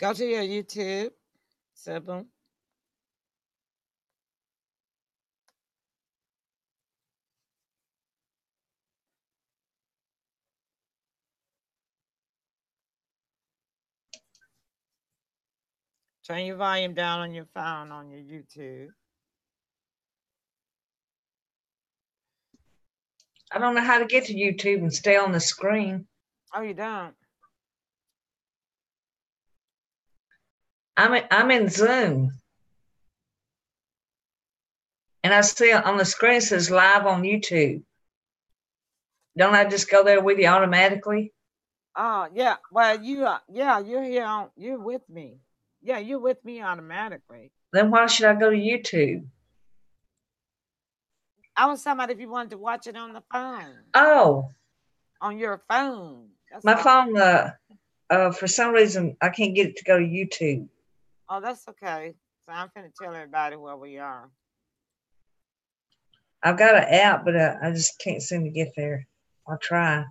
Go to your YouTube. Simple. Turn your volume down on your phone on your YouTube. I don't know how to get to YouTube and stay on the screen. Oh, you don't? I'm in Zoom. And I see on the screen it says live on YouTube. Don't I just go there with you automatically? Oh, yeah. Well, yeah, you're here you're with me. Yeah, you're with me automatically. Then why should I go to YouTube? I was talking about if you wanted to watch it on the phone. Oh. On your phone. That's my all. phone, for some reason, I can't get it to go to YouTube. Oh, that's okay. So I'm finna tell everybody where we are. I've got an app, but I just can't seem to get there. I'll try.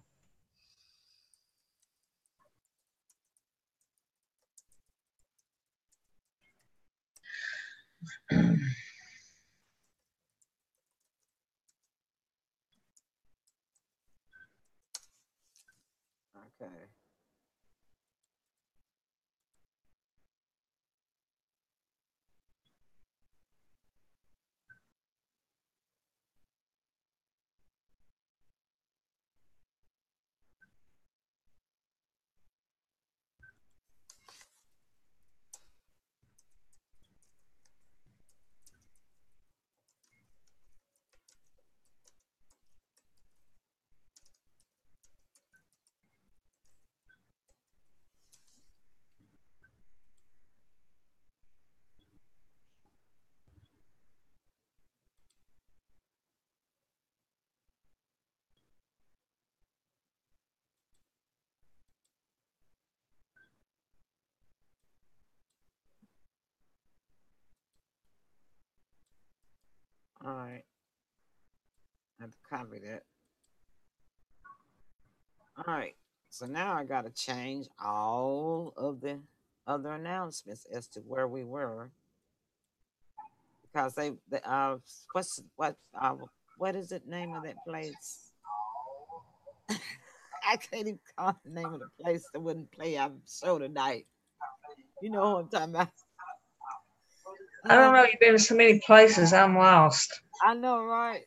Okay. All right. I have to copy that. All right. So now I got to change all of the other announcements as to where we were because what is the name of that place? I can't even call the name of the place that wouldn't play our show tonight. You know what I'm talking about? I don't know. You've been to so many places. I'm lost. I know, right?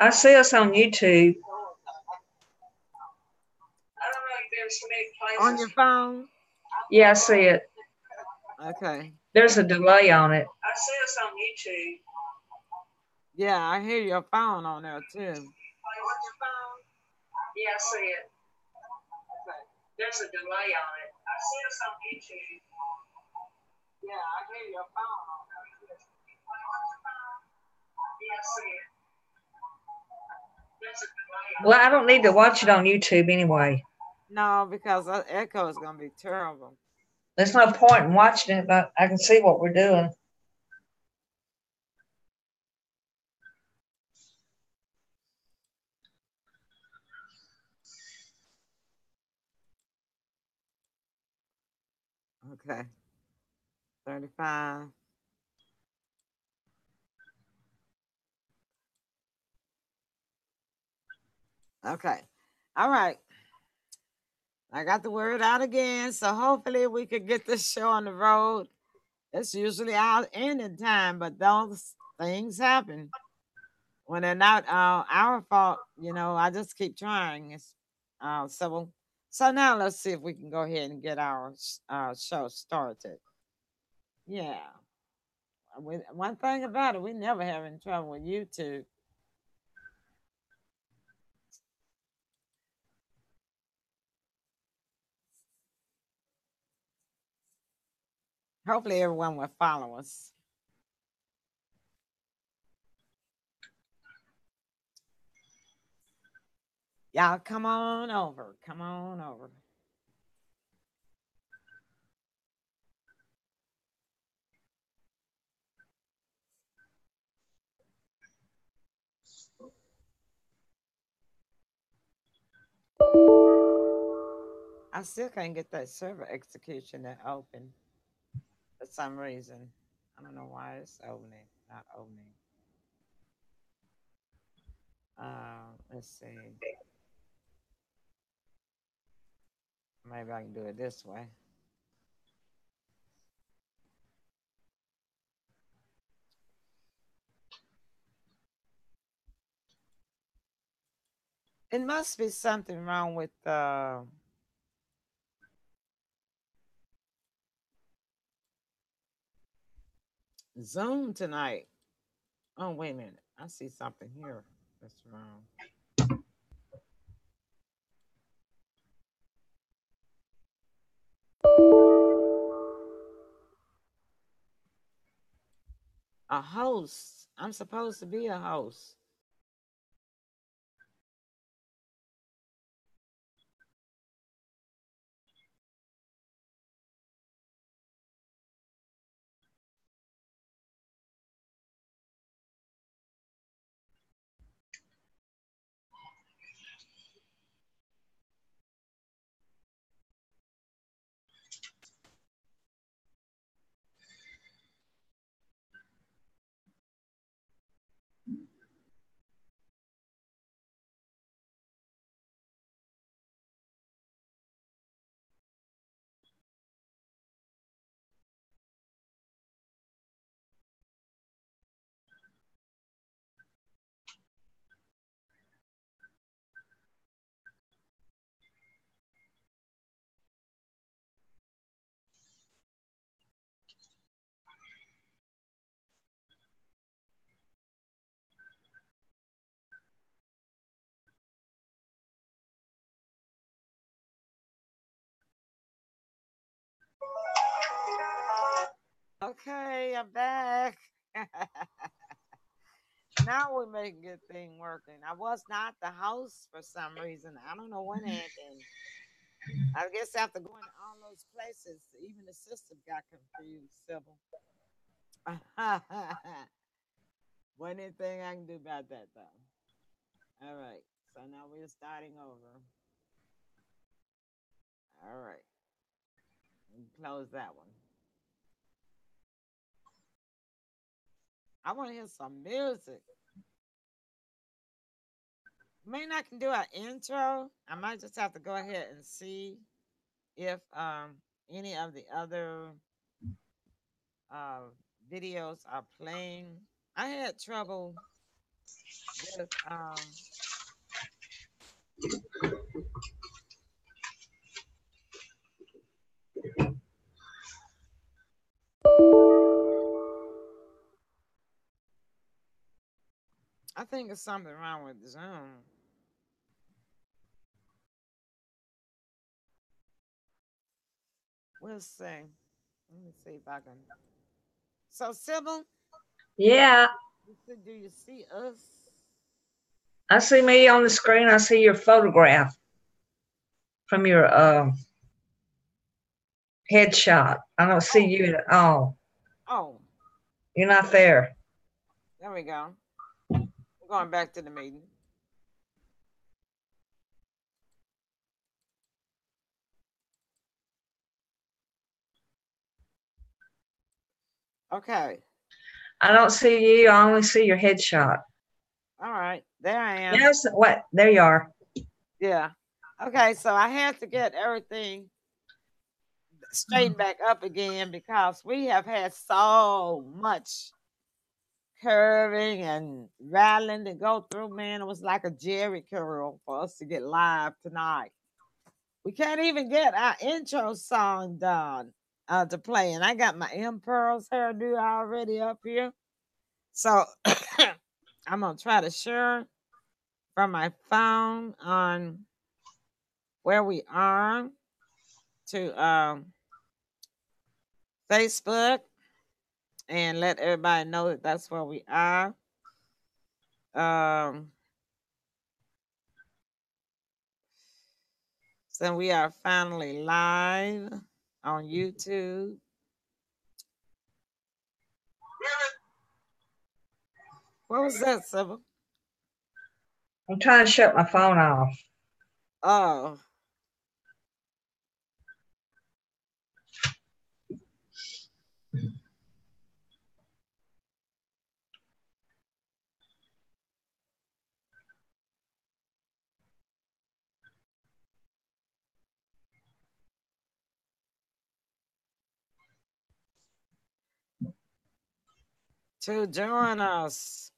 I see us on YouTube. I don't know. You've been to so many places. On your phone? Yeah, I see it. Okay. There's a delay on it. I see us on YouTube. Yeah, I hear your phone on there too. On your phone? Yeah, I see it. Okay. There's a delay on it. I see us on YouTube. Yeah, I hear your phone on there. Yeah, I see it. There's a delay. Well, I don't need to watch it on YouTube anyway. No, because that echo is gonna be terrible. There's no point in watching it, but I can see what we're doing. Okay. 35. Okay. All right. I got the word out again, so hopefully we could get this show on the road. It's usually our ending time, but those things happen when they're not our fault. You know, I just keep trying. So now let's see if we can go ahead and get our show started. Yeah. One thing about it, we never have any trouble with YouTube. Hopefully, everyone will follow us. Y'all come on over. Come on over. I still can't get that server execution to open for some reason. I don't know why it's opening, not opening. Let's see. Maybe I can do it this way. It must be something wrong with Zoom tonight. Oh, wait a minute. I see something here that's wrong. A host. I'm supposed to be a host. Okay, I'm back. Now we're making good thing working. I was not the host for some reason. I don't know what happened. I guess after going to all those places, even the system got confused, Sybil. Wasn't anything I can do about that though. All right. So now we're starting over. All right. Close that one. I want to hear some music. Maybe I can do an intro. I might just have to go ahead and see if any of the other uh videos are playing. I had trouble with I think it's something wrong with Zoom. We'll see. Let me see if I can. So, Sybil, Yeah, do you see us? I see me on the screen. I see your photograph from your headshot. I don't see you at all. Oh, You're not there. there we go. We're going back to the meeting. Okay. I don't see you. I only see your headshot. All right. There I am. Yes, what? There you are. Yeah. Okay. So I had to get everything straightened back up again because we have had so much curving and rattling to go through. Man, it was like a Jerry curl for us to get live tonight. We can't even get our intro song done to play. And I got my M Pearls hairdo already up here. So I'm going to try to share from my phone on where we are to Facebook and let everybody know that that's where we are. Um, so we are finally live on YouTube. What was that, Sybil? I'm trying to shut my phone off. Oh, to join us.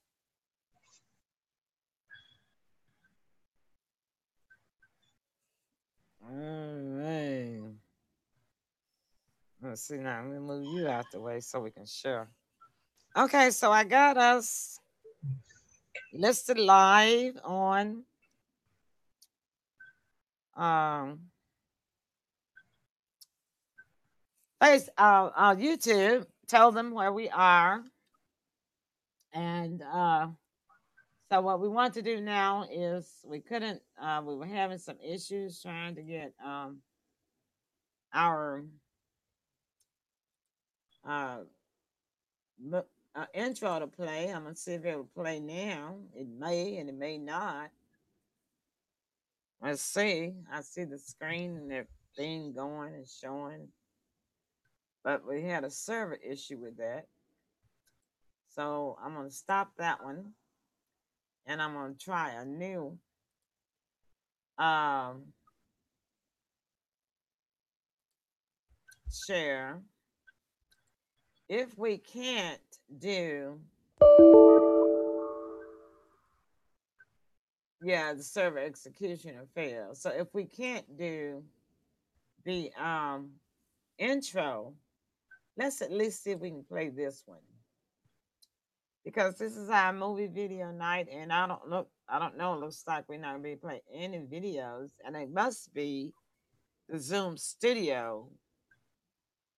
All right. Let's see now. Let me move you out the way so we can share. Okay, so I got us listed live on um YouTube. Tell them where we are. And so what we want to do now is we couldn't we were having some issues trying to get our uh, intro to play. I'm gonna see if it will play now. It may and it may not. Let's see. I see the screen and the thing going and showing, but we had a server issue with that. So I'm gonna stop that one, and I'm gonna try a new um, share. If we can't do, yeah, the server execution will fail. So if we can't do the intro, let's at least see if we can play this one, because this is our movie video night, and I don't know, it looks like we're not gonna be playing any videos, and it must be the Zoom Studio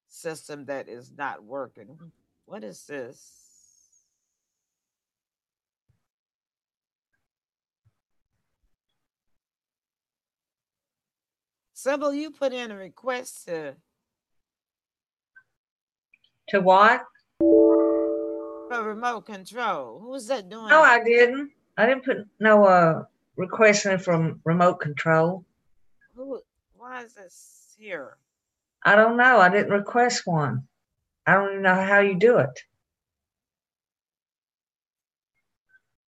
system that is not working. What is this? Sybil, you put in a request To what? for remote control. Who's that doing No, that? I didn't. I didn't put no request in from remote control. Who? Why is this here? I don't know. I didn't request one. I don't even know how you do it.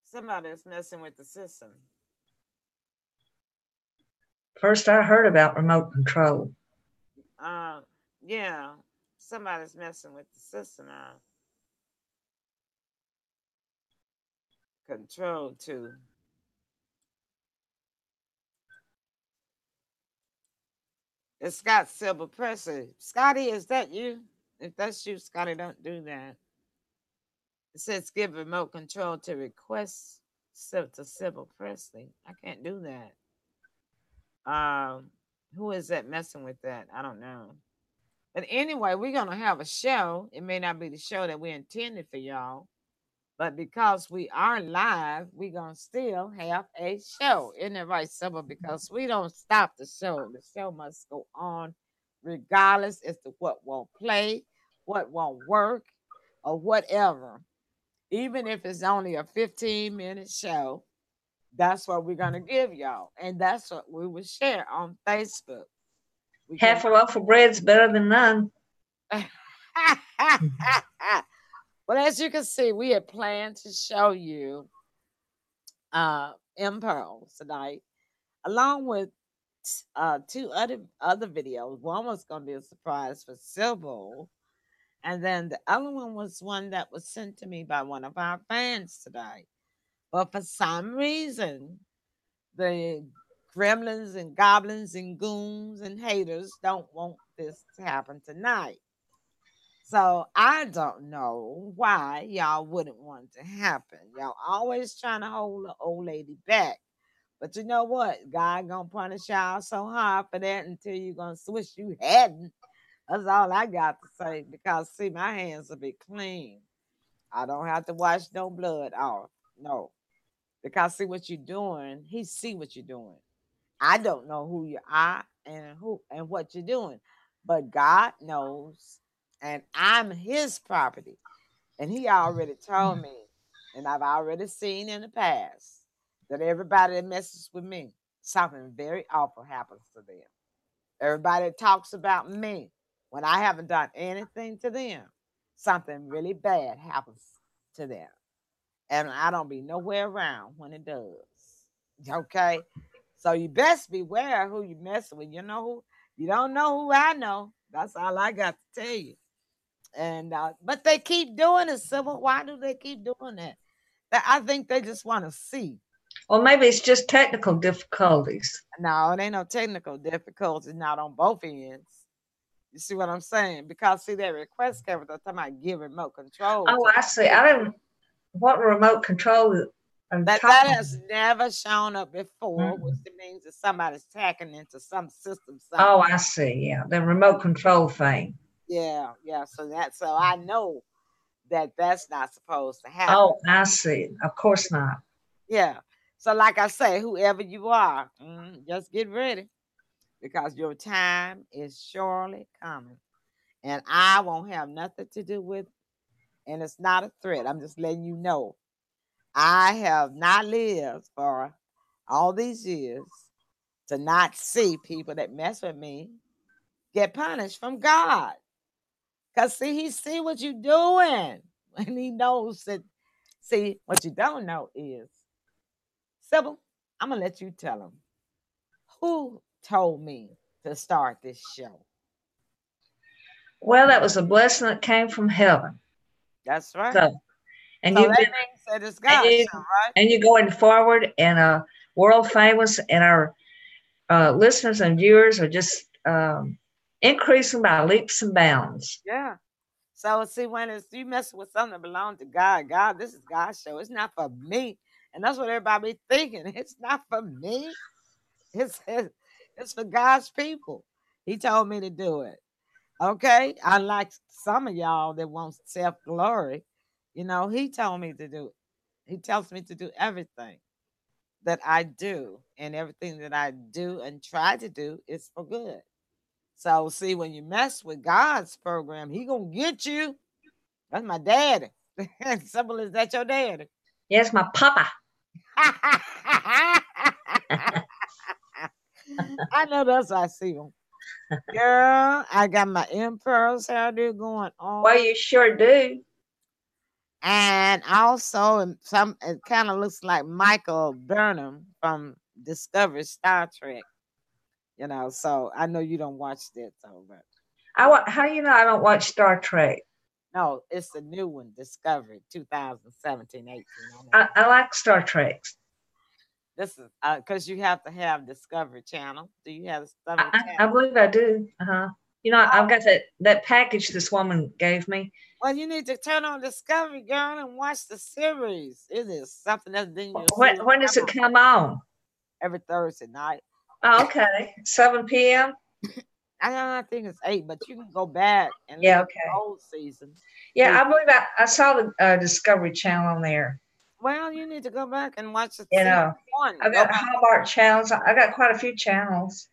Somebody's messing with the system. First I heard about remote control. Uh, yeah, somebody's messing with the system. Control to. It's Scott Silver Presser. Scotty, is that you? If that's you, Scotty, don't do that. It says give remote control to request to Sybil Presley. I can't do that. Um, who is that messing with that? I don't know. But anyway, we're gonna have a show. It may not be the show that we intended for y'all, but because we are live, we're gonna still have a show. Isn't that right, Sybil? Because we don't stop the show. The show must go on regardless as to what won't play, what won't work, or whatever. Even if it's only a 15-minute show, that's what we're gonna give y'all. And that's what we will share on Facebook. We Half can a loaf of bread's better than none. well, as you can see, we had planned to show you Impulse tonight, along with two other videos. One was going to be a surprise for Sybil, and then the other one was one that was sent to me by one of our fans today. But for some reason, the gremlins and goblins and goons and haters don't want this to happen tonight. So I don't know why y'all wouldn't want it to happen. Y'all always trying to hold the old lady back. But you know what? God gonna punish y'all so hard for that until you gonna switch you hadn't. That's all I got to say. Because see, my hands will be clean. I don't have to wash no blood off. No. Because see what you're doing, he see what you're doing. I don't know who you are and who and what you're doing, but God knows, and I'm His property, and He already told me, and I've already seen in the past that everybody that messes with me, something very awful happens to them. Everybody that talks about me when I haven't done anything to them, something really bad happens to them, and I don't be nowhere around when it does. Okay, so you best beware who you messing with. You know who? You don't know who I know. That's all I got to tell you. And but they keep doing it, Sybil. Why do they keep doing that? I think they just want to see. Or maybe it's just technical difficulties. No, it ain't no technical difficulties, not on both ends. You see what I'm saying? Because see that request cover, they're talking about give remote control Oh, to I see. the I didn't. What remote control are you that talking has never shown up before, about? which means that somebody's hacking into some system Oh, somewhere. I see. Yeah, the remote control thing. Yeah, yeah. So I know that that's not supposed to happen. Oh, I see. Of course not. Yeah. So like I say, whoever you are, just get ready because your time is surely coming, and I won't have nothing to do with it. And it's not a threat. I'm just letting you know. I have not lived for all these years to not see people that mess with me get punished from God. Because see, he see what you're doing. And he knows that, see, what you don't know is, Sybil, I'm going to let you tell him. Who told me to start this show? Well, that was a blessing that came from heaven. That's right. So, and So you've that been, means that it's and God's you, show, right? and you're going forward, and world famous, and our listeners and viewers are just increasing by leaps and bounds. Yeah. So see, when it's you messing with something that belongs to God, God, this is God's show. It's not for me, and that's what everybody be thinking. It's not for me. It's for God's people. He told me to do it. Okay, unlike some of y'all that want self glory, He told me to do it. He tells me to do everything that I do, and everything that I do and try to do is for good. So see, when you mess with God's program, He gonna get you. That's my daddy. Simple as that your daddy. Yes, my papa. I know that's how I see him. Girl, I got my imperials hairdo going Well, on. you sure do. And also some it kind of looks like Michael Burnham from Discovery Star Trek. So I know you don't watch that so but How you know I don't watch Star Trek? no, it's the new one, Discovery 2017, 18. I know you. I like Star Trek. This is because you have to have Discovery Channel. Do you have Discovery I Channel? believe I do. Uh-huh. I've got that package this woman gave me. Well, you need to turn on Discovery, girl, and watch the series. It is something else. Then you'll see what's When does it coming come on? every Thursday night. Oh, okay. 7 p.m. I think it's 8, but you can go back and look Yeah, at the okay. old season. Yeah, See, I believe I saw the Discovery Channel on there. well, you need to go back and watch the You season know, one. I've Go got back. Hallmark channels. I got quite a few channels.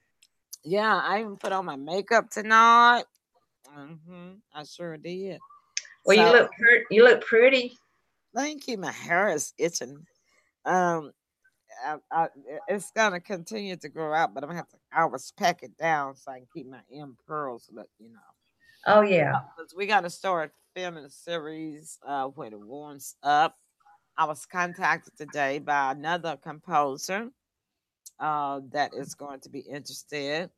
Yeah, I even put on my makeup tonight. I sure did. Well, So you look pretty. thank you. My hair is itching. Um, it's gonna continue to grow out, but I'm gonna have to always pack it down so I can keep my M pearls look. Oh yeah. Because we got to start filming a series when it warms up. I was contacted today by another composer that is going to be interested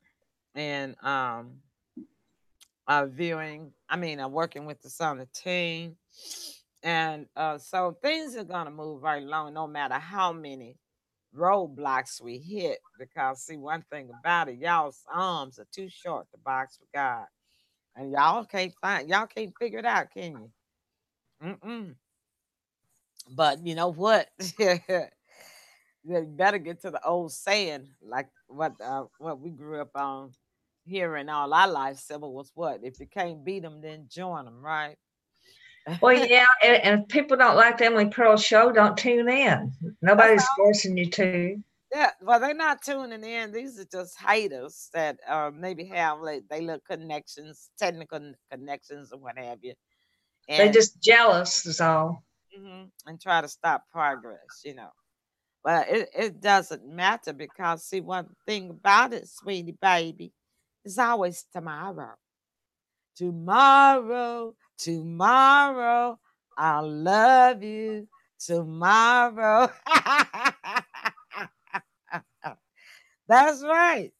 in working with us on the team. And so things are going to move right along no matter how many roadblocks we hit. Because, see, one thing about it, y'all's arms are too short to box with God. And y'all can't figure it out, can you? Mm-mm. But you know what? You better get to the old saying, like what we grew up on hearing all our life. Sybil was what? If you can't beat them, then join them, right? Well, yeah, and if people don't like the Emily Pearl show, don't tune in. That's Nobody's all. forcing you to. Yeah. Well, they're not tuning in. These are just haters that maybe have like they little connections, technical connections, or what have you, They're and just jealous, is all. and try to stop progress. But it doesn't matter because see one thing about it, sweetie baby, it's always tomorrow. Tomorrow, tomorrow, I'll love you tomorrow. That's right.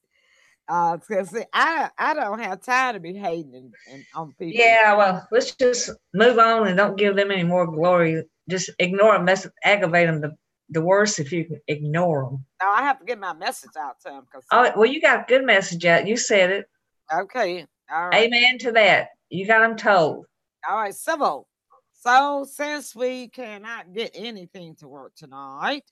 See, I don't have time to be hating on people. Yeah, well, let's just move on and don't give them any more glory. Just ignore them. That's aggravate them the worst if you can ignore them. Now I have to get my message out to them because see, Oh, well, you got a good message out. You said it. okay, all right, Amen to that. You got them told. all right, civil. So since we cannot get anything to work tonight,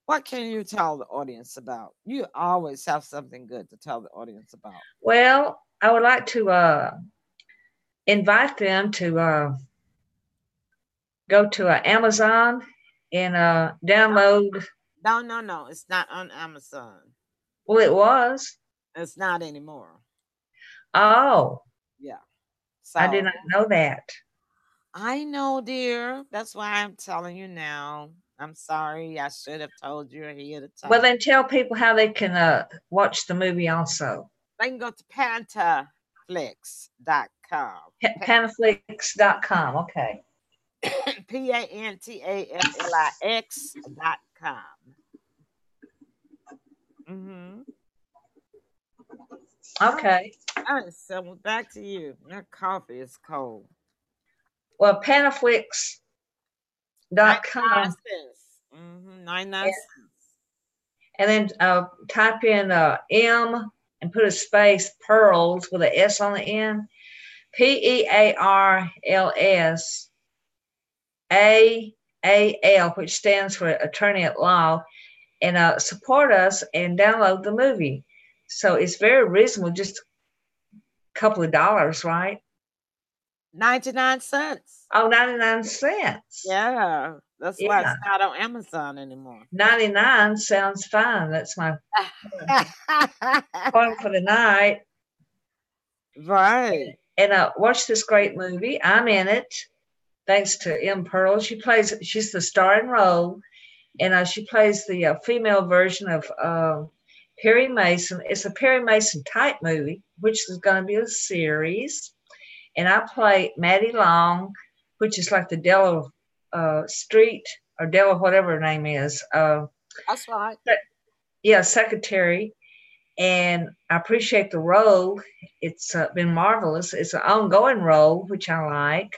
what can you tell the audience about? You always have something good to tell the audience about. Well, I would like to invite them to go to Amazon and download. No, no, no, it's not on Amazon. Well, it was. It's not anymore. Oh, Yeah. I did So not know that. I know, dear. That's why I'm telling you now. I'm sorry. I should have told you ahead of Well, time. then tell people how they can watch the movie also. They can go to pantaflix.com. Panaflix.com. Okay. PANTAFLIX.com. Mm-hmm. Okay. All right, so back to you. Your coffee is cold. Well, Panaflix.com. 99 cents. Mm-hmm. 99 cents. And then type in M and put a space pearls with an S on the end. PEARLSAAL, which stands for Attorney at Law, and support us and download the movie. So it's very reasonable, just a couple of dollars, right? 99 cents. Oh, 99 cents. Yeah. That's why it's not on Amazon anymore. 99 sounds fine. That's my point for the night. Right. And watch this great movie. I'm in it, thanks to M. Pearl. She's the starring role, and she plays the female version of Perry Mason. It's a Perry Mason type movie, which is going to be a series. And I play Maddie Long, which is like the Della Street or Della, whatever her name is. That's right. Yeah, secretary. And I appreciate the role. It's been marvelous. It's an ongoing role, which I like,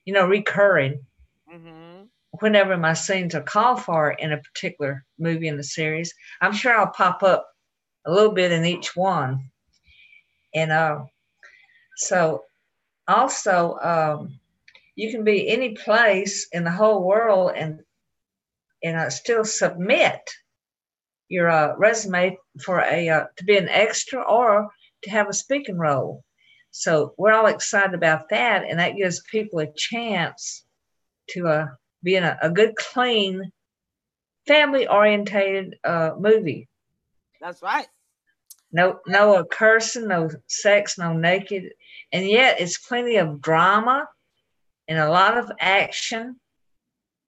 recurring. Mm-hmm. Whenever my scenes are called for in a particular movie in the series, I'm sure I'll pop up a little bit in each one. And so also, you can be any place in the whole world and still submit your resume for to be an extra or to have a speaking role. So we're all excited about that, and that gives people a chance to be in a good, clean, family-orientated movie. That's right. No cursing, no sex, no naked, and yet it's plenty of drama and a lot of action,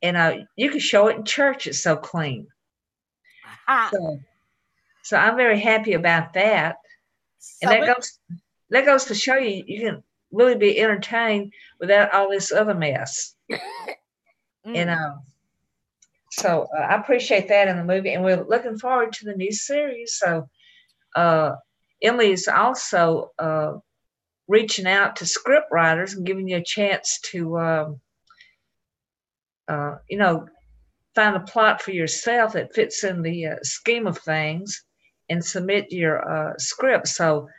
and you can show it in church. It's so clean. So I'm very happy about that. And that goes to show you can really be entertained without all this other mess. So I appreciate that in the movie, and we're looking forward to the new series. So Emily is also reaching out to script writers and giving you a chance to find a plot for yourself that fits in the scheme of things and submit your script. So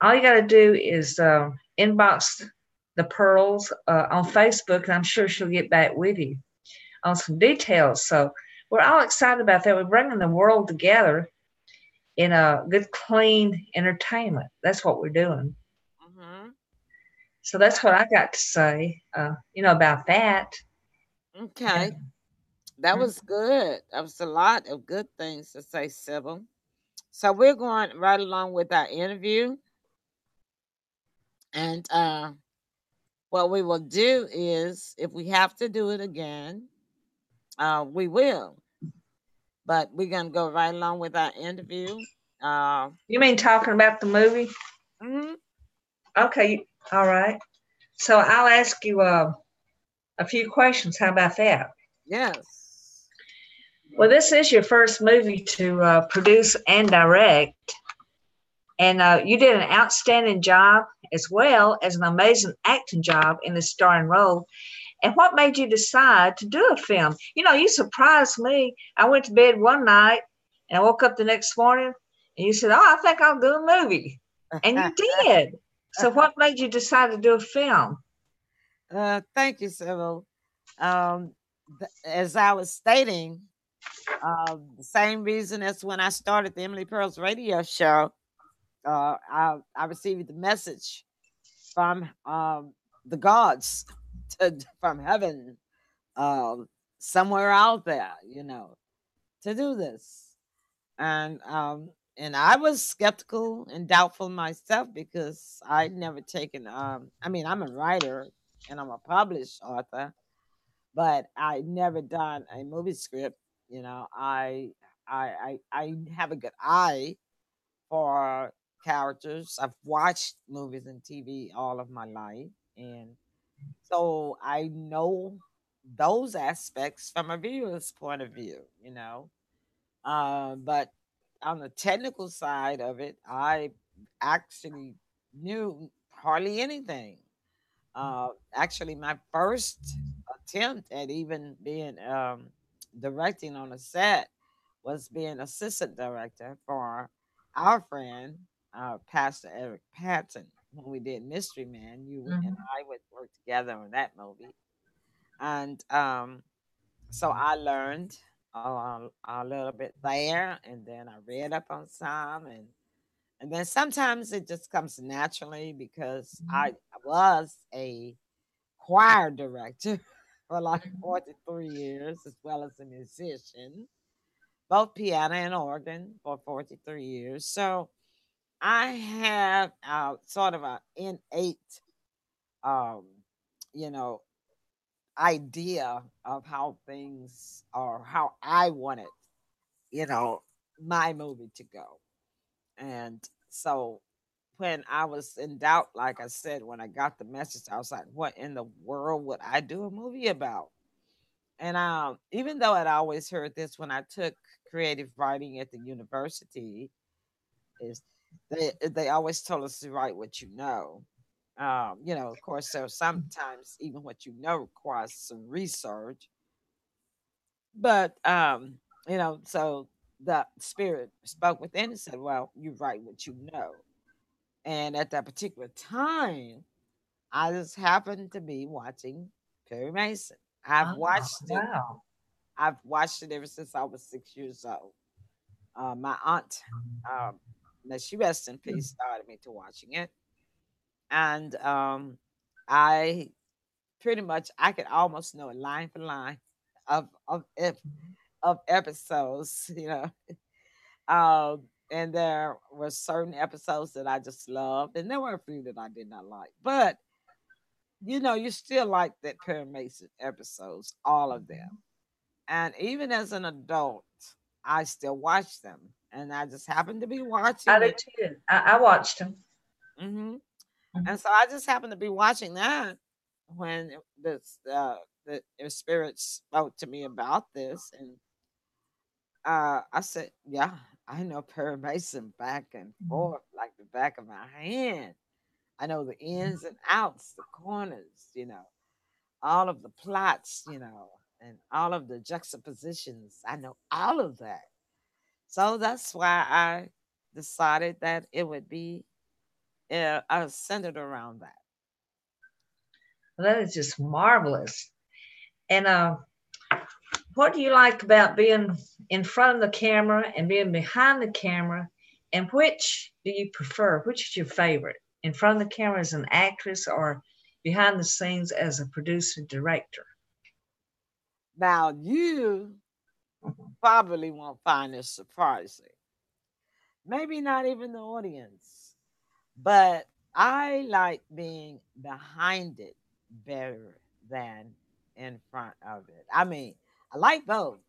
all you got to do is inbox the Pearls on Facebook, and I'm sure she'll get back with you on some details. So we're all excited about that. We're bringing the world together in a good, clean entertainment. That's what we're doing. Mm-hmm. So that's what I got to say, about that. Okay. That was good. That was a lot of good things to say, Sybil. So we're going right along with our interview. And what we will do is, if we have to do it again, we will. But we're going to go right along with our interview. You mean talking about the movie? Mm-hmm. Okay. All right. So I'll ask you a few questions. How about that? Yes. Well, this is your first movie to produce and direct. And you did an outstanding job as well as an amazing acting job in the starring role. And what made you decide to do a film? You know, you surprised me. I went to bed one night and I woke up the next morning and you said, "Oh, I think I'll do a movie." And you did. So what made you decide to do a film? Thank you, Sybil. Um, as I was stating, the same reason as when I started the Emily Pearl's radio show, I received the message from the gods from heaven, um, somewhere out there, to do this. And I was skeptical and doubtful myself because I'd never taken. I mean, I'm a writer and I'm a published author, but I never done a movie script. I have a good eye for characters. I've watched movies and TV all of my life, and so I know those aspects from a viewer's point of view. But on the technical side of it, I actually knew hardly anything. Actually, my first attempt at even being directing on a set was being assistant director for our friend, Pastor Eric Patton. When we did Mystery Man, and Mhm. I would work together on that movie. And so I learned a little bit there, and then I read up on some, and then sometimes it just comes naturally because I was a choir director for like 43 years, as well as a musician, both piano and organ for 43 years. So I have sort of an innate, um, you know, idea of how things or how I wanted, you know, my movie to go. And so when I was in doubt, like I said, when I got the message, I was like, what in the world would I do a movie about? And even though I'd always heard this when I took creative writing at the university, is they always told us to write what you know. Of course, so sometimes even what you know requires some research. But so the spirit spoke within and said, "Well, you write what you know." And at that particular time, I just happened to be watching Perry Mason. I've Oh, watched it. wow. I've watched it ever since I was 6 years old. My aunt, may she rest in peace, started me to watching it, and I pretty much I could almost know it line for line of episodes. And there were certain episodes that I just loved, and there were a few that I did not like. But you still like that Perry Mason episodes, all of them. And even as an adult, I still watch them. And I just happened to be I watching did it. too. I watched them. hmm Mhm. And so I just happened to be watching that when the spirit spoke to me about this. And I said, yeah, I know Perry Mason back and forth like the back of my hand. I know the ins and outs, the corners, all of the plots, and all of the juxtapositions. I know all of that. So that's why I decided that it would be centered around that. Well, that is just marvelous. And what do you like about being in front of the camera and being behind the camera? And which do you prefer? Which is your favorite? In front of the camera as an actress or behind the scenes as a producer director? Now, you probably won't find this surprising. Maybe not even the audience, but I like being behind it better than in front of it. I mean, I like both,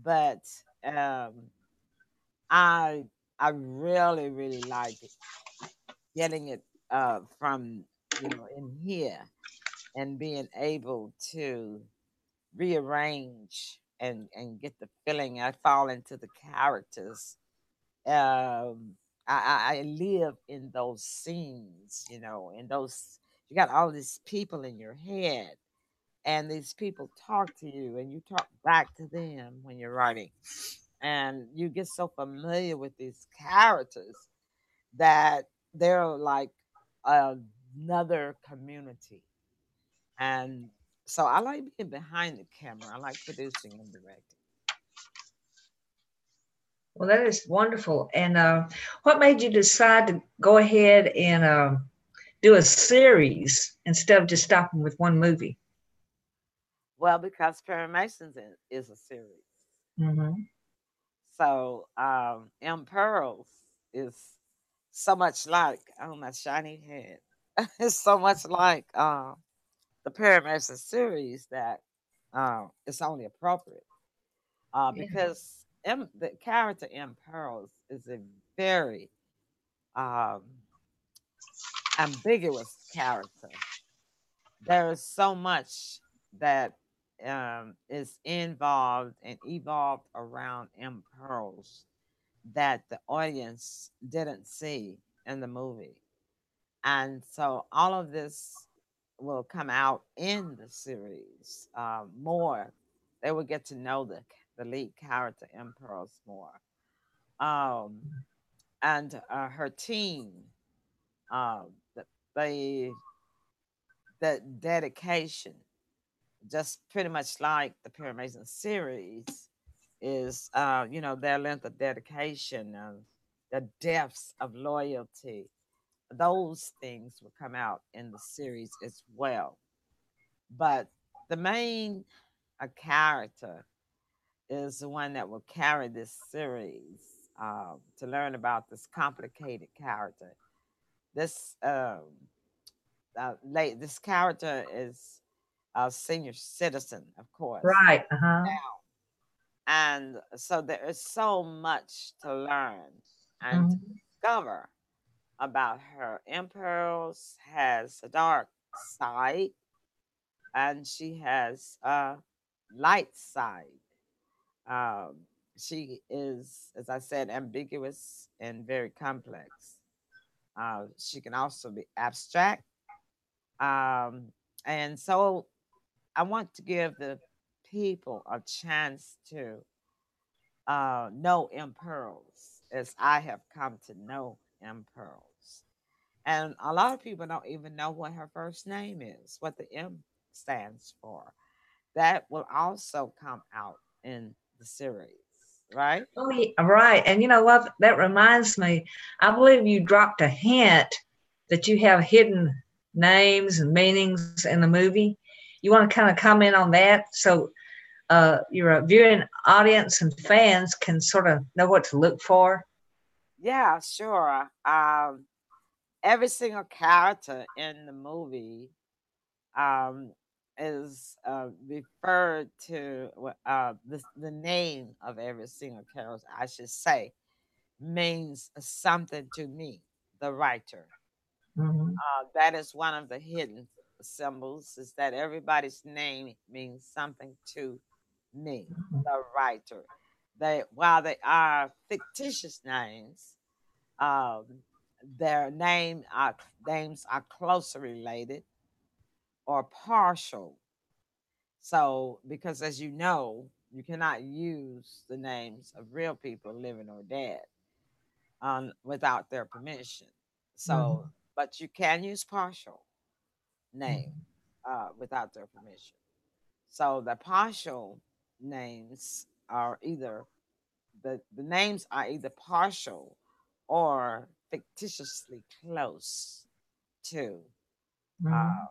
but um, I I really really like getting it from in here and being able to rearrange and get the feeling I fall into the characters. I live in those scenes, you know, in those, you got all these people in your head, and these people talk to you and you talk back to them when you're writing. And you get so familiar with these characters that they're like another community. And so I like being behind the camera. I like producing and directing. Well, that is wonderful. And what made you decide to go ahead and do a series instead of just stopping with one movie? Well, because Perry Mason's is a series. Mm-hmm. So M. Pearls is so much like, oh, my shiny head. It's so much like the Perry Mason series that it's only appropriate. Yeah. Because the character M. Pearls is a very um, ambiguous character. There is so much that is involved and evolved around M. Pearls that the audience didn't see in the movie. And so all of this will come out in the series more. They will get to know the lead character, M. Pearls, more. Um, and her team, uh, the, the the dedication, just pretty much like the Perry Mason series, is you know, their length of dedication, the depths of loyalty. Those things will come out in the series as well. But the main character is the one that will carry this series, to learn about this complicated character. This this character is a senior citizen, of course, Right. Uh-huh. now, and so there is so much to learn and to Mm-hmm. discover about her. Imperials has a dark side, and she has a light side. Um, she is, as I said, ambiguous and very complex. She can also be abstract. Um, and so I want to give the people a chance to know M. Pearls as I have come to know M. Pearls. And a lot of people don't even know what her first name is, what the M stands for. That will also come out in the series, right? Oh, yeah, right. And you know what? That reminds me. I believe you dropped a hint that you have hidden names and meanings in the movie. You want to kind of comment on that so your viewing audience and fans can sort of know what to look for? Yeah, sure. Every single character in the movie um, is referred to the name of every single character, I should say, means something to me, the writer. Mm-hmm. That is one of the hidden symbols, is that everybody's name means something to me, the writer. They, while they are fictitious names, um, their names are closely related or partial. So, because as you know, you cannot use the names of real people, living or dead, without their permission. So, Mm-hmm. but you can use partial name without their permission. So the partial names are either the names are either partial or fictitiously close to uh, Mm-hmm.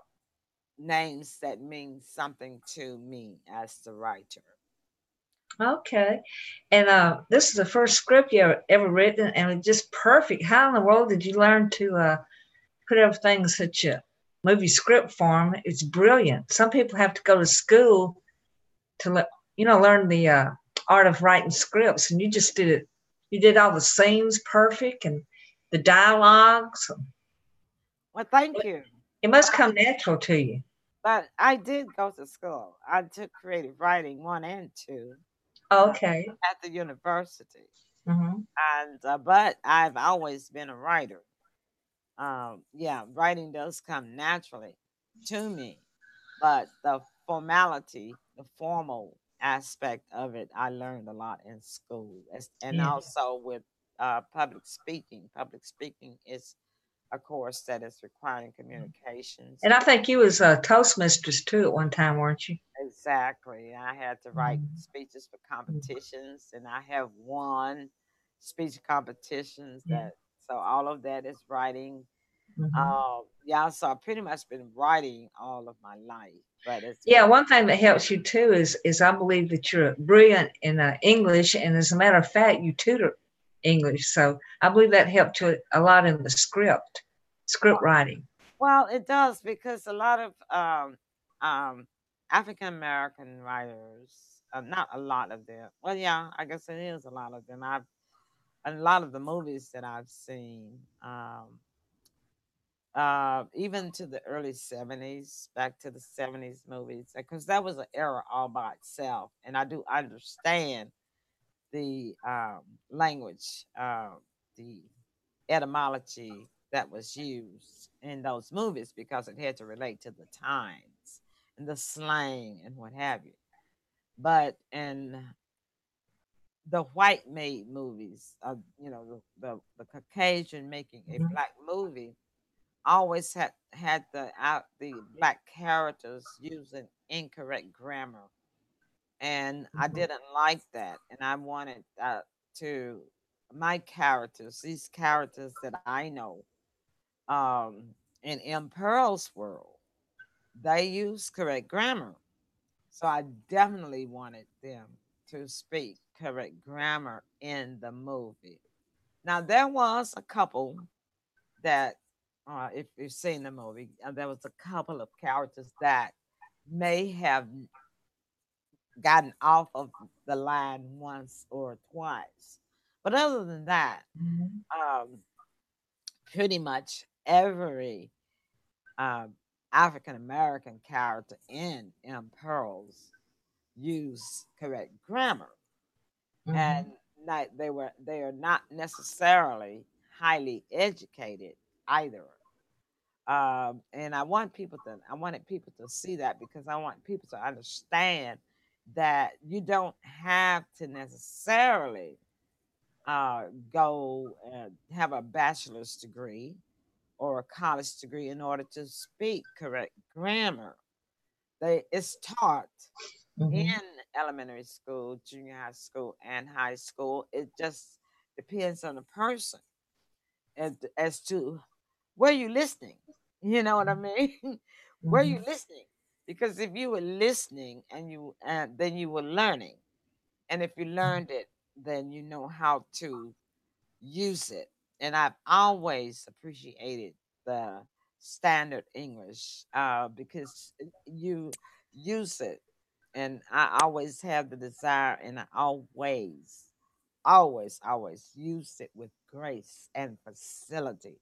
names that mean something to me as the writer. Okay. And this is the first script you ever written, and it's just perfect. How in the world did you learn to put everything in such a movie script form? It's brilliant. Some people have to go to school to learn the art of writing scripts, and you just did it. You did all the scenes perfect and the dialogues. Well, thank you. It must come natural to you. But I did go to school. I took creative writing 1 and 2 uh, Okay. at the university. Mhm. And but I've always been a writer. Yeah, writing does come naturally to me, but the formality, the formal aspect of it, I learned a lot in school, and Yeah. also with public speaking. Public speaking is a course that is requiring communications. And I think you was a Toastmasters too at one time, weren't you? Exactly. I had to write Mhm. speeches for competitions, and I have won speech competitions. Yeah. That so all of that is writing. Mhm. Yeah, so I've pretty much been writing all of my life, but it's Yeah, been one thing that helps you too is I believe that you're brilliant in English, and as a matter of fact, you tutor English. So I believe that helped you a lot in the script writing. well, it does because a lot of um, African American writers, not a lot of them. Well, yeah, I guess it is a lot of them. I've a lot of the movies that I've seen. Even to the early 70s, back to the 70s movies, because that was an era all by itself. And I do understand the language, the etymology that was used in those movies because it had to relate to the times and the slang and what have you. But in the white made movies, the Caucasian making a Mhm. black movie, always had the black characters using incorrect grammar, and I Mhm. didn't like that, and I wanted to my characters, these characters that I know, um, in M. Pearl's world, they use correct grammar, so I definitely wanted them to speak correct grammar in the movie. Now there was a couple that if you've seen the movie, there was a couple of characters that may have gotten off of the line once or twice. But other than that, Mhm. um, pretty much every um, African American character in Pearls use correct grammar, and Mhm. not, they are not necessarily highly educated either. And I wanted people to see that because I want people to understand that you don't have to necessarily uh, go and have a bachelor's degree or a college degree in order to speak correct grammar. It's taught in Mhm. elementary school, junior high school, and high school. It just depends on the person as to were you listening? You know what I mean? Were you Mhm. listening? Because if you were listening and then you were learning, and if you learned it, then you know how to use it. And I've always appreciated the standard English because you use it, and I always have the desire, and I always use it with grace and facility.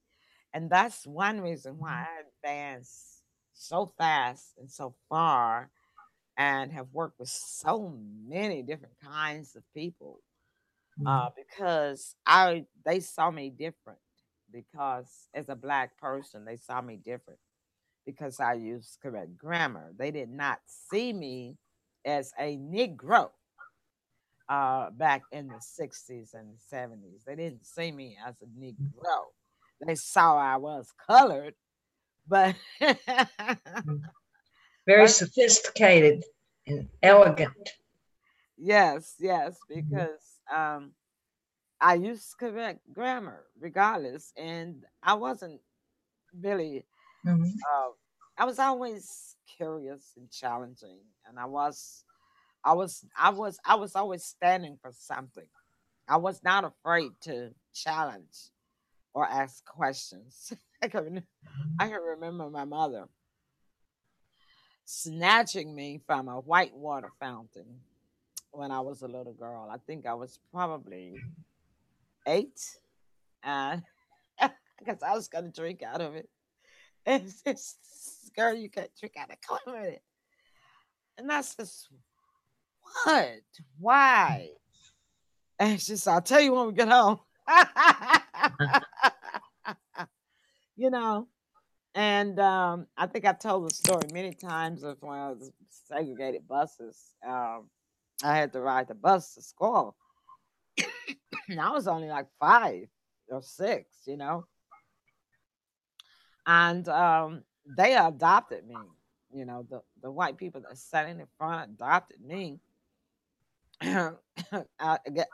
And that's one reason why Mhm. I advance so fast and so far and have worked with so many different kinds of people Mhm. because I they saw me different because as a black person they saw me different because I used correct grammar. They did not see me as a Negro back in the 60s and 70s. They didn't see me as a Negro. They saw I was colored, but Mhm. Very but sophisticated and elegant. yes, Mhm. because I used correct grammar regardless, and I wasn't really. Mhm. Uh, I was always curious and challenging, and I was always standing for something. I was not afraid to challenge or ask questions. I can, I can remember my mother snatching me from a white water fountain when I was a little girl. I think I was probably 8, and because I was going to drink out of it. And it's girl, you can't drink out of come with it. And that's just what? Why? And she said, I'll tell you when we get home. you know, and I think I've told the story many times of when I was segregated buses. I had to ride the bus to school. And I was only like 5 or 6. And they adopted me. The white people that sat in the front adopted me.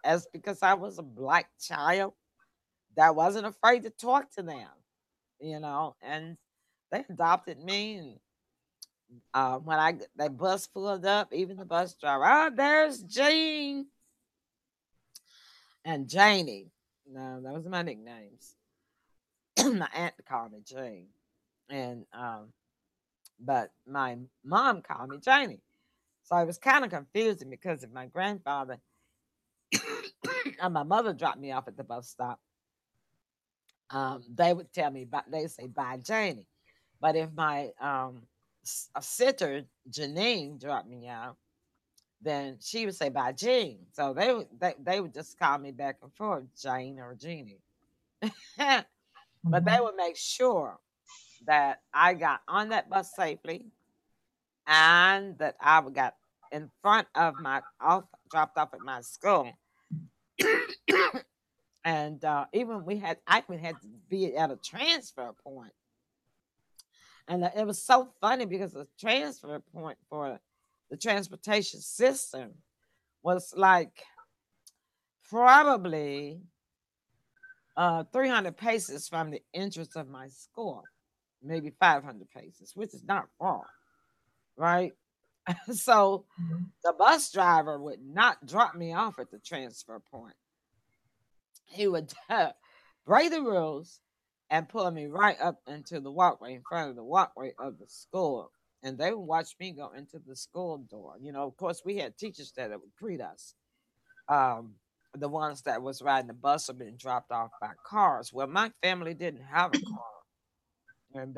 As because I was a black child that wasn't afraid to talk to them, and they adopted me. And when the bus pulled up, even the bus driver, there's Jean and Janie. No, those are my nicknames. My aunt called me Jane, and but my mom called me Janie. So it was kind of confusing because if my grandfather and my mother dropped me off at the bus stop, they would tell me, they say bye Janie. But if my sister Janine dropped me off, then she would say bye Jean. So they would just call me back and forth Jane or Jeannie. But they Mhm. would make sure that I got on that bus safely and that I got in front of dropped off at my school. And I even had to be at a transfer point. And it was so funny because the transfer point for the transportation system was like probably 300 paces from the entrance of my school, maybe 500 paces, which is not far, right? So Mhm. the bus driver would not drop me off at the transfer point. He would break the rules and pull me right up into the walkway in front of the walkway of the school. And they would watch me go into the school door. Of course, we had teachers there that would greet us. Um, the ones that was riding the bus or being dropped off by cars. Well, my family didn't have a car. And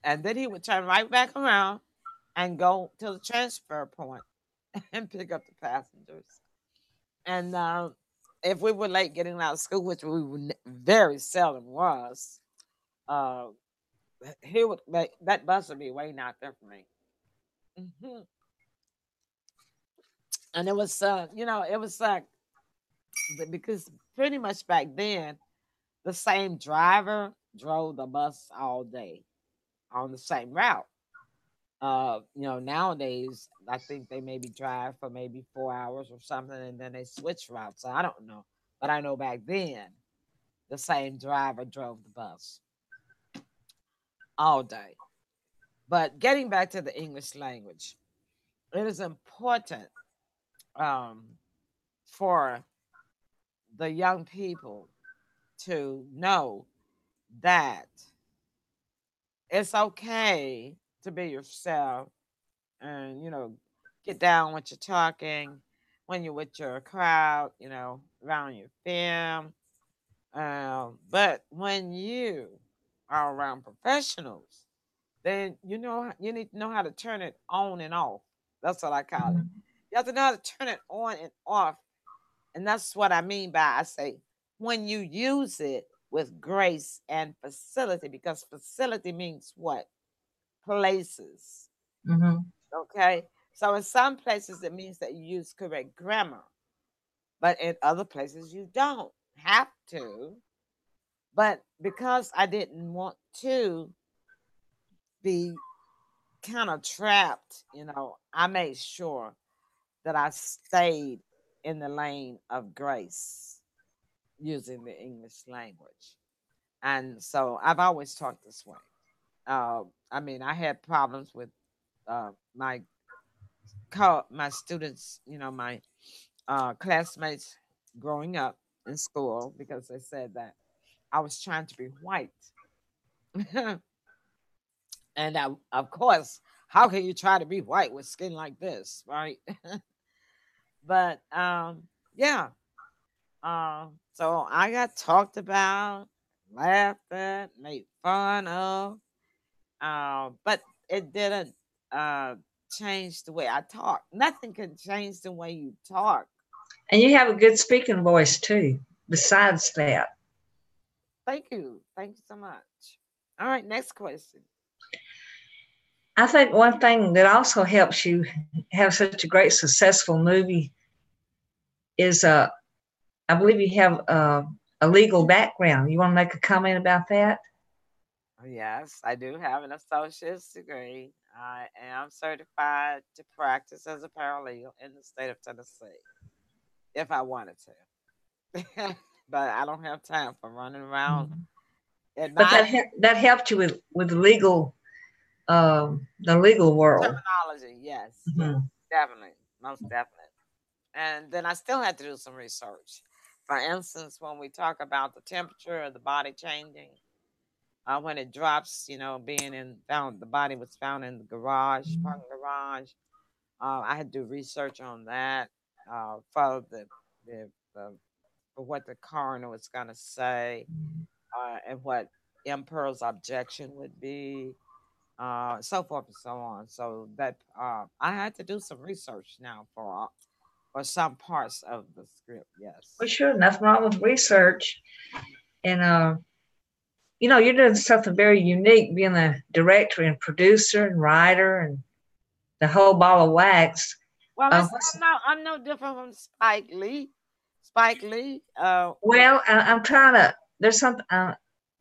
and then he would turn right back around and go to the transfer point and pick up the passengers. And if we were late getting out of school, which we very seldom was, uh, he would that bus would be waiting out there for me. Mhm. And it was, it was like because pretty much back then the same driver drove the bus all day on the same route. Nowadays I think they maybe drive for maybe 4 hours or something, and then they switch routes. So I don't know, but I know back then the same driver drove the bus all day. But getting back to the English language, it is important um, for the young people to know that it's okay to be yourself and, get down what you're talking when you're with your crowd, around your fam. But when you are around professionals, then you need to know how to turn it on and off. That's what I call it. Mhm. You have to know how to turn it on and off. And that's what I mean by I say when you use it with grace and facility, because facility means what? Places. Mhm. Okay. So in some places it means that you use correct grammar, but in other places you don't have to. But because I didn't want to be kind of trapped, I made sure that I stayed in the lane of grace using the English language. And so I've always talked this way. I mean, I had problems with my my students, my classmates growing up in school because they said that I was trying to be white. And of course, how can you try to be white with skin like this, right? But yeah. So I got talked about, laughed at, made fun of, but it didn't. change the way I talk. Nothing can change the way you talk. And you have a good speaking voice too, besides that. Thank you. Thank you so much. All right, next question. I think one thing that also helps you have such a great successful movie is I believe you have a legal background. You want to make a comment about that? Yes, I do have an associate's degree. I am certified to practice as a paralegal in the state of Tennessee if I wanted to. But I don't have time for running around Mhm. at But night. that helped you with the legal world. Terminology, yes, yes, Hmm. definitely, most definitely. And then I still had to do some research. For instance, when we talk about the temperature of the body changing, when it drops, being the body was found in the garage, parking garage. I had to do research on that for the for what the coroner was going to say, and what M. Pearl's objection would be, so forth and so on. So that I had to do some research now for some parts of the script. Well, Yes. sure, nothing wrong with research. And you're doing something very unique, being a director and producer and writer and the whole ball of wax. Well, What's I'm no different from Spike Lee. Spike Lee. Was Well, I'm trying to. There's something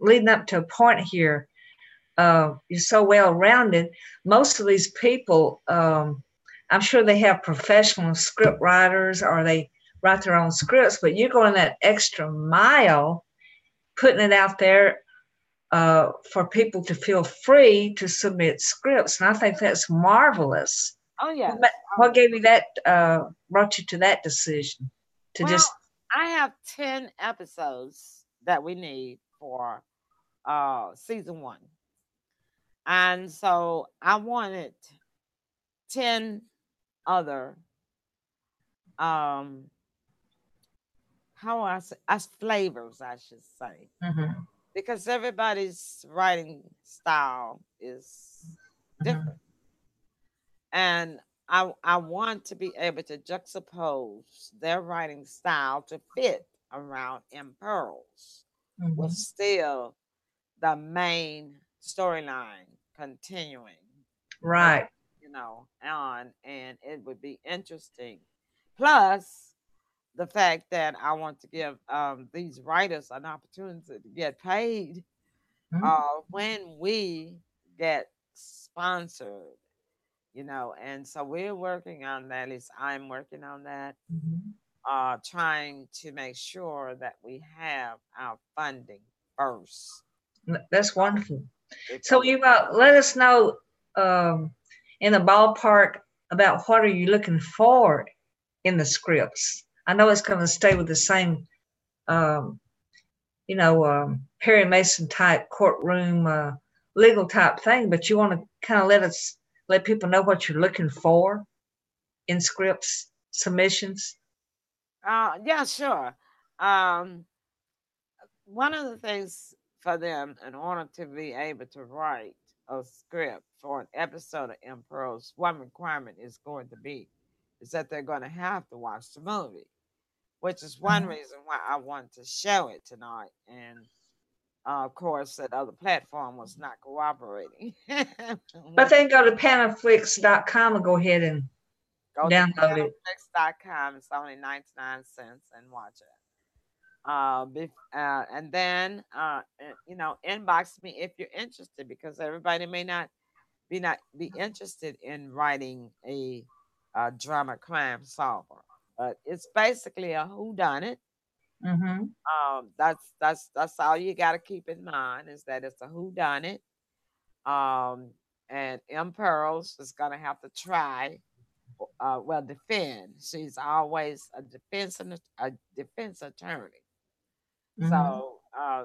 leading up to a point here. You're so well rounded. Most of these people, I'm sure they have professional script writers or they write their own scripts, but you're going that extra mile, putting it out there for people to feel free to submit scripts. And I think that's marvelous. oh What, yes. what gave you that, brought you to that decision to Well, just, I have 10 episodes that we need for season one, and so I wanted 10 other um how I say as flavors, I should say, mhm, because everybody's writing style is mhm, different, and I want to be able to juxtapose their writing style to fit around in pearls with mhm. still the main storyline continuing on, Right. on, and it would be interesting. Plus, the fact that I want to give these writers an opportunity to get paid Mhm, when we get sponsored, and so we're working on that. At least I'm working on that, mhm. trying to make sure that we have our funding first That's wonderful. So before we. you let us know um, in the ballpark about what are you looking for in the scripts. I know it's going to stay with the same, um, Perry Mason type courtroom, legal type thing, but you want to kind of let people know what you're looking for in scripts submissions. Yeah, sure. Um, One of the things for them, in order to be able to write a script for an episode of Emperor's, one requirement is that they're going to have to watch the movie, which is one Mhm. reason why I wanted to show it tonight. And of course, that other platform was not cooperating. But With they can go to panaflix.com and go ahead and Go to download it. panelflix.com. It's only 99 cents and watch it. And then inbox me if you're interested, because everybody may not be interested in writing a drama crime solver, but it's basically a who done it. Mm-hmm. That's all you got to keep in mind, is that it's a who done it. um and M Pearls is gonna have to try, well, defend. She's always a defense attorney. Mm-hmm. So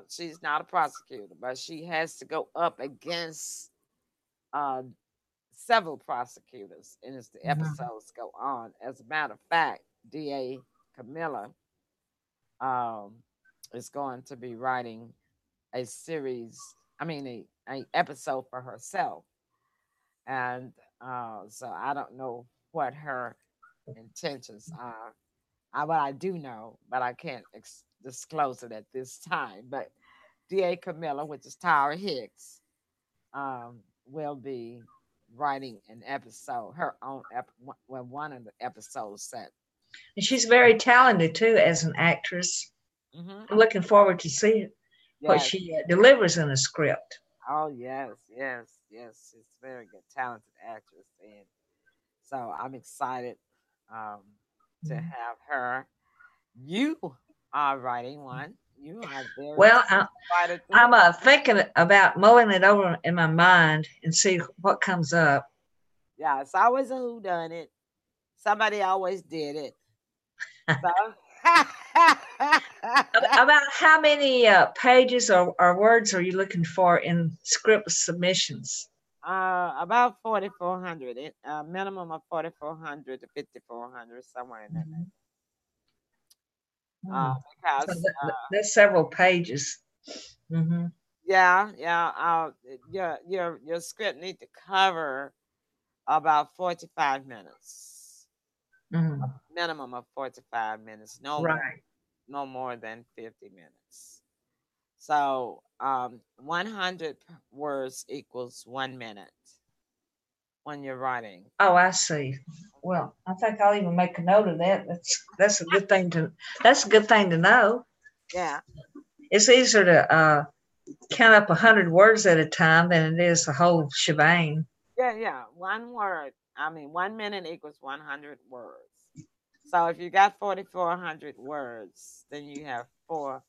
she's not a prosecutor, but she has to go up against uh, several prosecutors, and as the Mm-hmm. episodes go on. As a matter of fact, DA Camilla um, is going to be writing a series, I mean, a episode for herself. And So I don't know what her intentions are. What I do know, but I can't disclose it at this time. But D.A. Camilla, which is Tara Hicks, will be writing an episode, her own, well, one of the episodes set. And she's very talented too as an actress. Mm-hmm. I'm looking forward to see what Yes. she delivers in a script. Oh, yes, yes, yes. She's a very good, talented actress. And so I'm excited um, to Mhm. have her. You are writing one. You are very Well, talented writer too. I'm thinking about mulling it over in my mind and see what comes up. Yeah, it's always a who done it. Somebody always did it. So About how many pages or words are you looking for in script submissions? about 4,400. Minimum of 4,400 to 5,400, somewhere in that neighborhood. Hmm. So Because that's several pages. Hmm. yeah, yeah, your script need to cover about 45 minutes. A Hmm. minimum of 45 minutes, Right. no more than 50 minutes. So 100 words equals 1 minute when you're writing. Oh, I see. Well, I think I'll even make a note of that. That's a good thing to that's a good thing to know. Yeah, It's easier to count up 100 words at a time than it is the whole shebang. yeah, yeah. One word. I mean, 1 minute equals 100 words. So if you got 4,400 words, then you have four.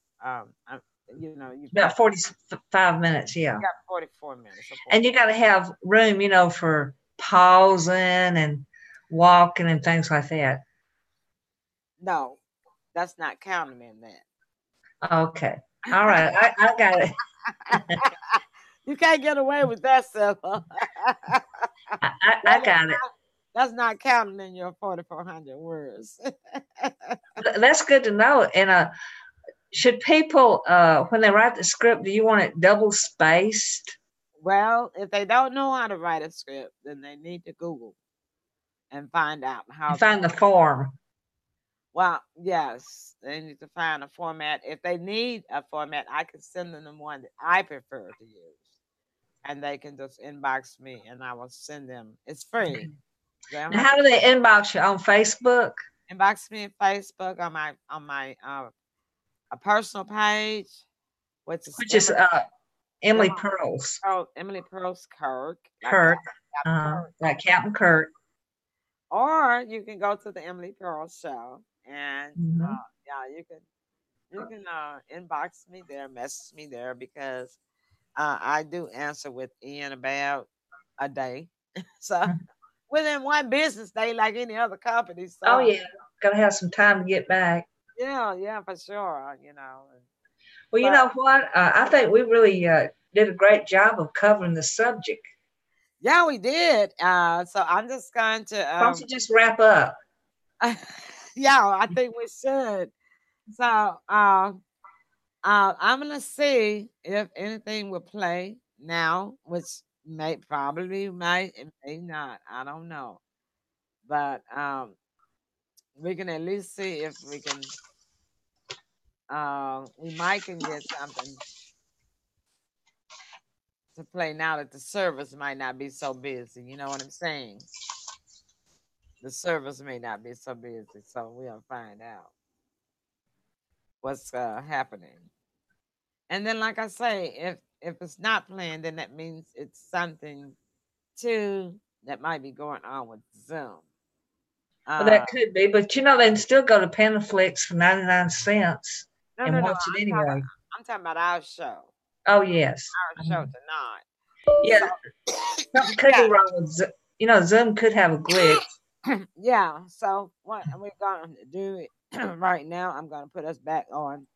You've got About 45 minutes, you yeah. got 44 minutes or And 40. you got to have room, for pausing and walking and things like that. No, that's not counting in Okay. All right. I got it. you can't get away with that, Sybil. I got it. That's not counting in your 4,400 words. That's good to know. And should people, when they write the script, do you want it double spaced? Well, if they don't know how to write a script, then they need to Google and find out how And to. find the form. Well, yes, they need to find a format. If they need a format, I can send them the one that I prefer to use, and they can just inbox me, and I will send them. It's free. They don't Now, have how to do they inbox you on Facebook? inbox me on Facebook on my a personal page, which is Which is Emily Emily Pearls. Emily Pearls Kirk, like Kirk. Captain Kirk. Like Captain Kirk. Or you can go to the Emily Pearls show, and Hmm. yeah, you can inbox me there, message me there because I do answer within about a day. So within one business day, like any other company. Oh, So yeah. Got to have some time to get back. yeah, yeah, for sure. Well, you But know what? I think we really did a great job of covering the subject. yeah, we did. So I'm just going to Why don't you just wrap up? yeah, I think we should. So I'm gonna see if anything will play now, which might, it may not. I don't know. But we can at least see if we might can get something to play now that the service might not be so busy. You know what I'm saying? The service may not be so busy, so we'll find out what's happening. And then, like I say, if it's not playing, then that means it's something too that might be going on with Zoom. Well, Uh, that could be, but they can still go to Panaflix for 99 cents no, and no, no. watch it anyway. I'm talking about our show. Oh, yes. Our show tonight. Yeah, So something could be wrong with Zoom. Zoom could have a glitch. yeah. So what we're going to do right now? I'm going to put us back on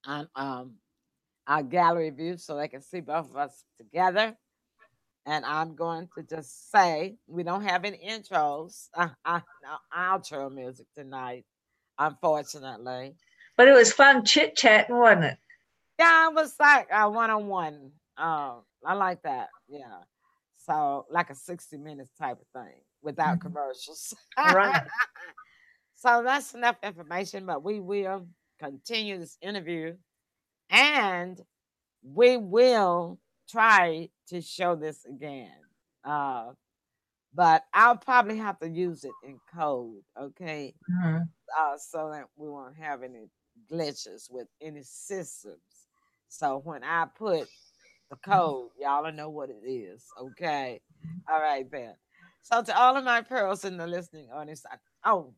our gallery view so they can see both of us together. And I'm going to just say we don't have any intros, no outro music tonight, unfortunately. But it was fun chit chatting, wasn't it? Yeah, it was like a one on one. I like that. Yeah. So like a 60 minutes type of thing without Mhm. commercials. Right. So that's enough information, but we will continue this interview and we will try to show this again. Uh, but I'll probably have to use it in code, okay? Mhm. So that we won't have any glitches with any systems. So when I put the code, y'all will know what it is, okay? All right, then. So to all of my pearls in the listening audience, oh,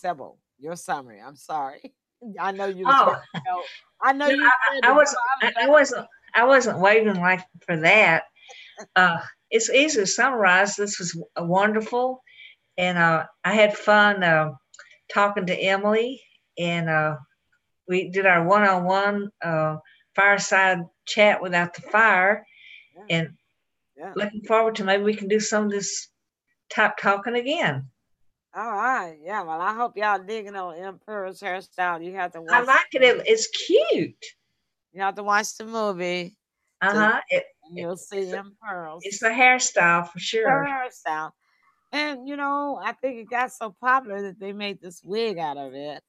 Sebo, your summary. I'm sorry. I know you was Oh ready to go. I know no, you was ready I to go wasn't. out of I that. wasn't. I wasn't waiting like for that. It's easy to summarize. This was wonderful, and I had fun talking to Emily, and we did our one-on-one fireside chat without the fire, Yeah, and yeah. looking forward to maybe we can do some of this type talking again. All right. Yeah. Well, I hope y'all digging on Emperor's hairstyle. You have to I watch like the it. movie. It's cute. You have to watch the movie Uh to huh. and you'll see It's Emperor's a hairstyle for sure. hairstyle. And I think it got so popular that they made this wig out of it.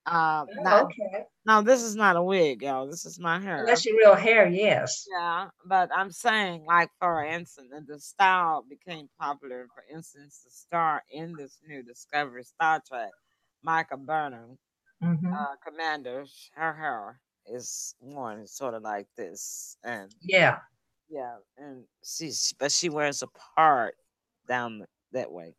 Oh, Not okay. no, this is not a wig, y'all. This is my hair. Unless you're real hair, yes. Yeah, but I'm saying, like for instance, the style became popular. For instance, the star in this new Discovery Star Trek, Michael Burnham, Hmm. Commander, her hair is worn sort of like this, and Yeah. yeah, and but she wears a part down that way,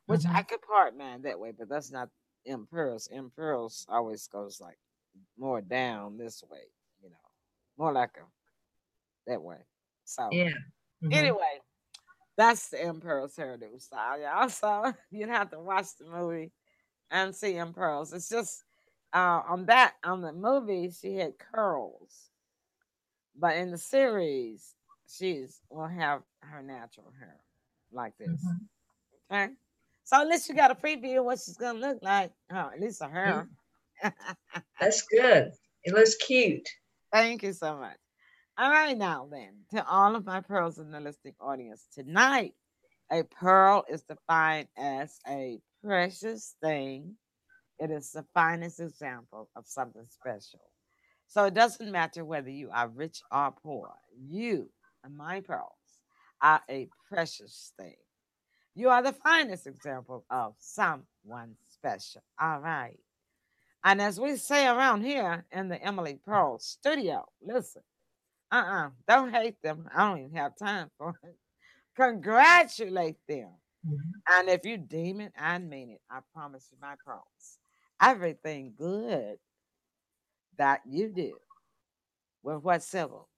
which I Hmm. could part mine that way, but that's not Imperials. Imperials always goes like more down this way, you know, more like a that way. So Yeah. Hmm. anyway, that's the Imperials hairdo style, y'all. So you'd have to watch the movie and see Imperials. It's just on the movie she had curls, but in the series she's will have her natural hair like this. Hmm. Okay. So at least you got a preview of what she's gonna look like. Oh, at least her hair. That's good. It looks cute. Thank you so much. All right, now then, to all of my pearls in the listening audience tonight, a pearl is defined as a precious thing. It is the finest example of something special. So it doesn't matter whether you are rich or poor. You and my pearls are a precious thing. You are the finest example of someone special. All right. And as we say around here in the Emily Pearl studio, listen, don't hate them. I don't even have time for it. Congratulate them. Mhm. And if you deem it and mean it, I promise you my pearls. Everything good that you do with what's civil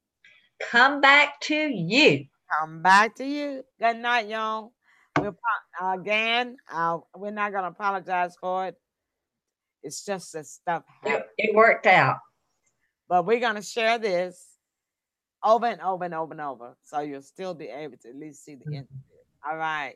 Come back to you. come back to you. Good night, y'all. Again, we're not going to apologize for it. It's just that stuff happens. It worked out. But we're going to share this over and over and over and over. So you'll still be able to at least see the end Mhm. of it. All right.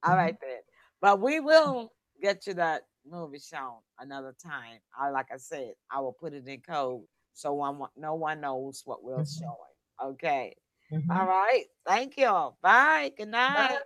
All right, Mhm. then. But we will get you that movie shown another time. Like I said, I will put it in code so no one knows what we're Mhm. showing. Okay. All Mhm. right. Thank you. Bye. Good night. Bye.